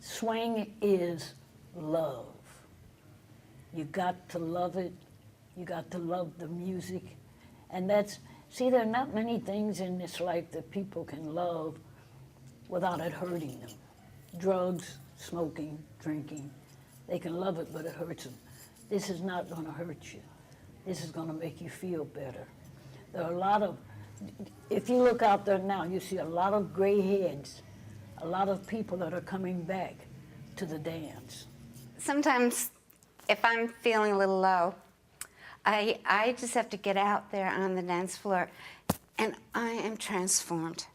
Swing is love. You got to love it. You got to love the music. And that's, see, there are not many things in this life that people can love without it hurting them. Drugs, smoking, drinking, they can love it, but it hurts them. This is not gonna hurt you. This is gonna make you feel better. There are a lot of, if you look out there now, you see a lot of gray heads, a lot of people that are coming back to the dance. Sometimes, if I'm feeling a little low, I just have to get out there on the dance floor, and I am transformed.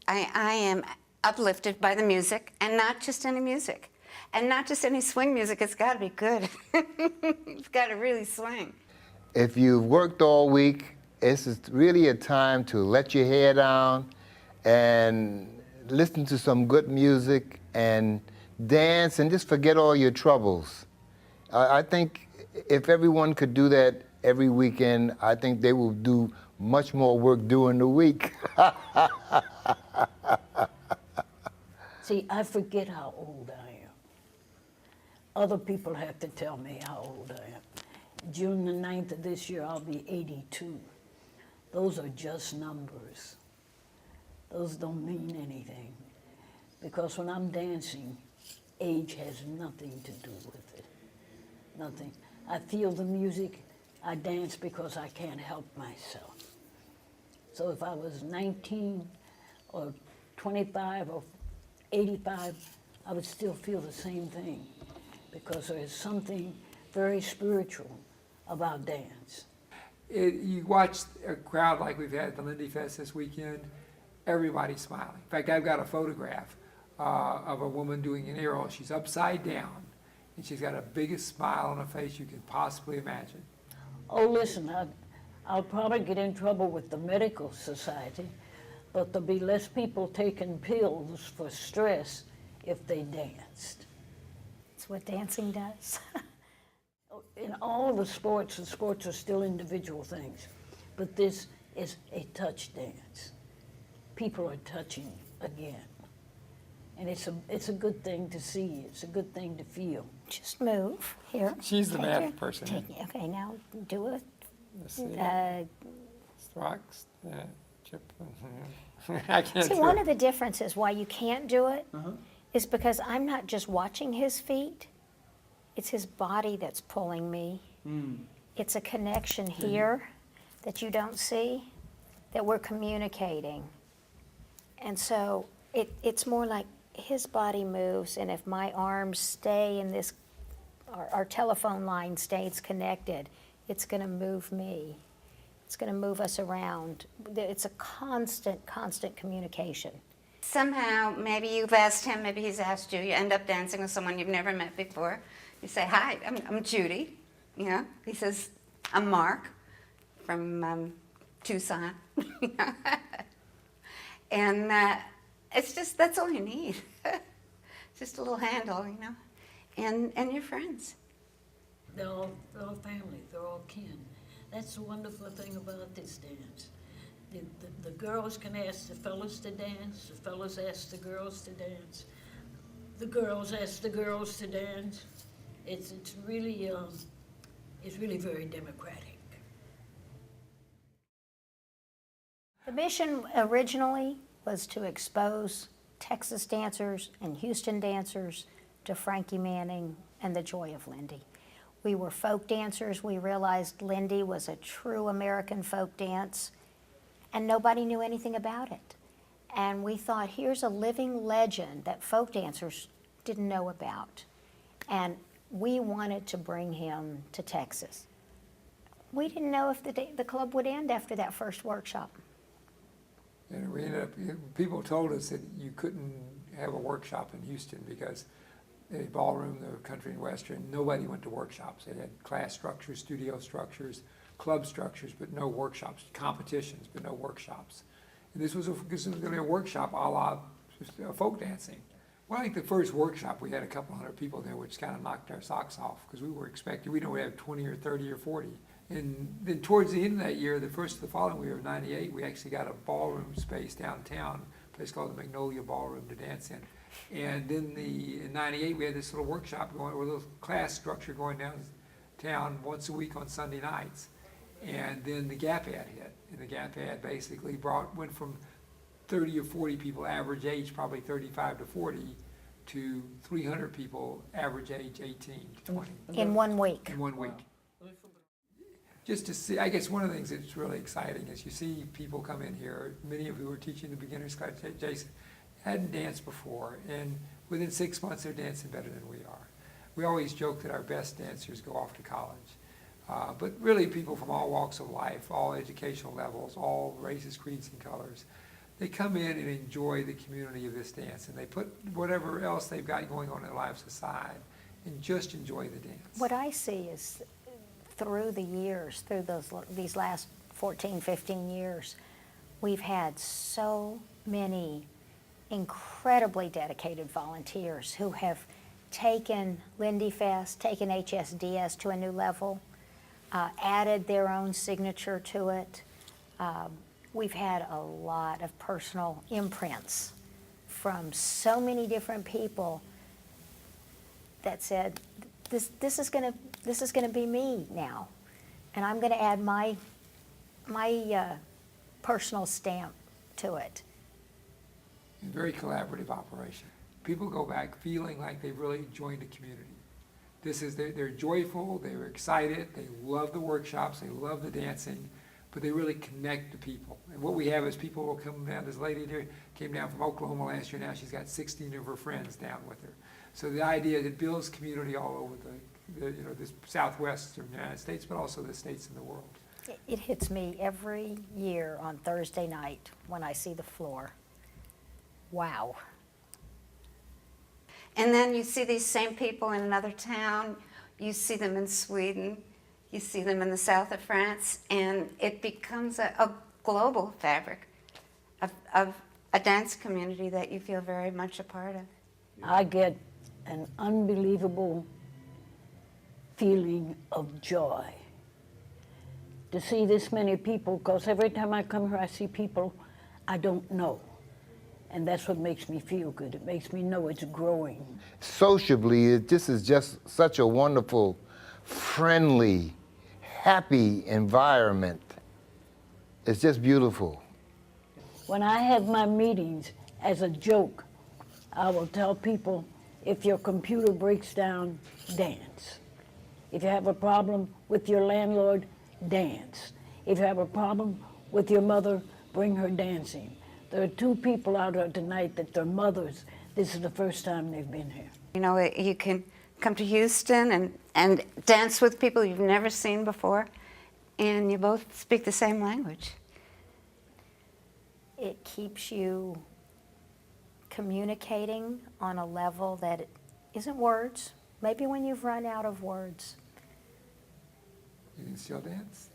I am uplifted by the music, and not just any music. And not just any swing music, it's gotta be good. It's gotta really swing. If you've worked all week, this is really a time to let your hair down and listen to some good music and dance and just forget all your troubles. I think if everyone could do that every weekend, I think they will do much more work during the week. See, I forget how old I am. Other people have to tell me how old I am. June the 9th of this year, I'll be 82. Those are just numbers. Those don't mean anything. Because when I'm dancing, age has nothing to do with it. Nothing. I feel the music. I dance because I can't help myself. So if I was 19 or 25 or 85, I would still feel the same thing, because there is something very spiritual about dance. You watch a crowd like we've had at the Lindyfest this weekend, everybody's smiling. In fact, I've got a photograph of a woman doing an aerial. She's upside down, and she's got the biggest smile on her face you can possibly imagine. Oh, listen, I'll probably get in trouble with the medical society, but there'll be less people taking pills for stress if they danced. It's what dancing does. In all the sports are still individual things, but this is a touch dance. People are touching again. And it's a good thing to see, it's a good thing to feel. Just move here. She's the Take math it. person. Take it. Okay, now do it. Let's see. Rocks, chip. I can't See, do one it. of the differences why you can't do it is because I'm not just watching his feet, it's his body that's pulling me. It's a connection here that you don't see, that we're communicating. And so it's more like his body moves, and if my arms stay in this, our telephone line stays connected, it's gonna move me. It's gonna move us around. It's a constant communication. Somehow, maybe you've asked him, maybe he's asked you, you end up dancing with someone you've never met before. You say, hi, I'm Judy. You know, he says, I'm Mark from Tucson. And it's just, that's all you need. Just a little handle, you know, and your friends. They're all family, they're all kin. That's the wonderful thing about this dance. The girls can ask the fellas to dance, the fellas ask the girls to dance, the girls ask the girls to dance. It's really very democratic. The mission originally was to expose Texas dancers and Houston dancers to Frankie Manning and the joy of Lindy. We were folk dancers. We realized Lindy was a true American folk dance, and nobody knew anything about it. And we thought, here's a living legend that folk dancers didn't know about. And we wanted to bring him to Texas. We didn't know if the club would end after that first workshop. And we ended up, people told us that you couldn't have a workshop in Houston because the ballroom, the country and western, nobody went to workshops. They had class structures, studio structures, club structures, but no workshops, competitions, but no workshops. And this was going to be a workshop a la folk dancing. Well, I think the first workshop, we had a couple hundred people there, which kind of knocked our socks off because we were expecting, we know we have 20 or 30 or 40. And then towards the end of that year, the following year of '98, we actually got a ballroom space downtown, place called the Magnolia Ballroom to dance in. And then in '98, we had this little workshop going, or a little class structure going downtown once a week on Sunday nights. And then the Gap ad hit, and the Gap ad basically went from 30 or 40 people, average age probably 35 to 40, to 300 people, average age 18 to 20. In 1 week. In 1 week. Just to see, I guess one of the things that's really exciting is you see people come in here, many of who are teaching the beginner's class, Jason, hadn't danced before, and within 6 months they're dancing better than we are. We always joke that our best dancers go off to college. But really people from all walks of life, all educational levels, all races, creeds, and colors, they come in and enjoy the community of this dance, and they put whatever else they've got going on in their lives aside and just enjoy the dance. What I see is through the years, through these last 14, 15 years, we've had so many incredibly dedicated volunteers who have taken Lindyfest, taken HSDS to a new level, added their own signature to it. We've had a lot of personal imprints from so many different people that said, this is gonna be me now, and I'm gonna add my personal stamp to it. Very collaborative operation. People go back feeling like they've really joined a community. They're joyful, they're excited, they love the workshops, they love the dancing, but they really connect to people. And what we have is people will come down. This lady here came down from Oklahoma last year. Now she's got 16 of her friends down with her. So the idea that it builds community all over this southwestern United States, but also the states in the world. It hits me every year on Thursday night when I see the floor. Wow. And then you see these same people in another town. You see them in Sweden. You see them in the south of France. And it becomes a global fabric of a dance community that you feel very much a part of. I get an unbelievable feeling of joy to see this many people, because every time I come here I see people I don't know. And that's what makes me feel good. It makes me know it's growing. Sociably, this is just such a wonderful, friendly, happy environment. It's just beautiful. When I have my meetings, as a joke, I will tell people, if your computer breaks down, dance. If you have a problem with your landlord, dance. If you have a problem with your mother, bring her dancing. There are 2 people out here tonight that their mothers, this is the first time they've been here. You know, you can come to Houston and dance with people you've never seen before, and you both speak the same language. It keeps you communicating on a level that isn't words. Maybe when you've run out of words. You can still dance?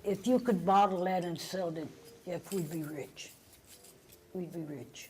If you could bottle that and sell it, yes, we'd be rich. We'd be rich.